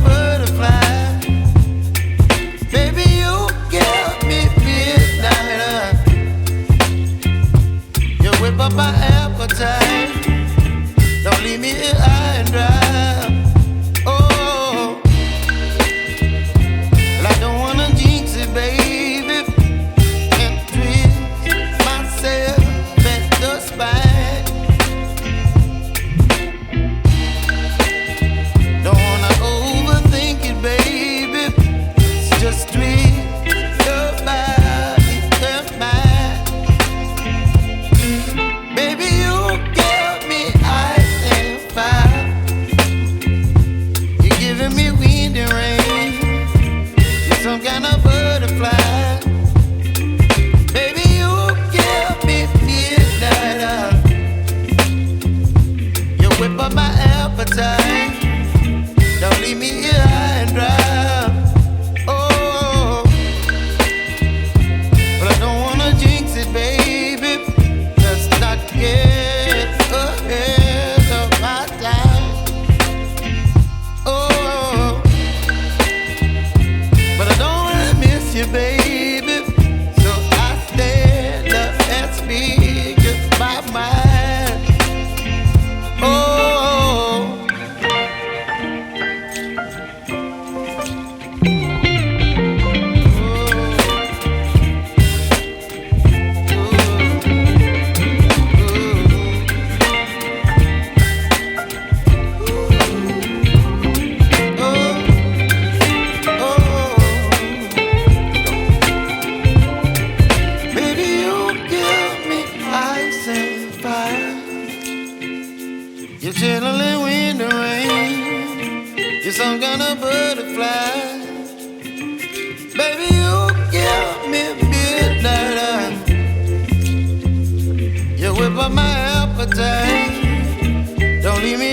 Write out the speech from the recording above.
butterfly. Baby, you give me midnight. You whip up my appetite. Don't leave me here high and dry. Oh, well, I don't wanna jinx it, baby, and twist myself at the spine. Don't wanna overthink it, baby. It's just twist your body and mine. Baby, you give me ice and fire. You're giving me wind and rain. You're some kind of butterfly. Baby, you give me midnight. You whip up my appetite. Don't leave me here high and dry. Oh, but I don't wanna jinx it, baby. Let's not get ahead of my time. Oh, but I don't wanna miss you, baby. So I stand up and speak my mind. Oh. Baby, you give me ice and fire. You're chilling wind and rain. You're some kind of butterfly. Baby, you give me midnight. You whip up my appetite. Don't leave me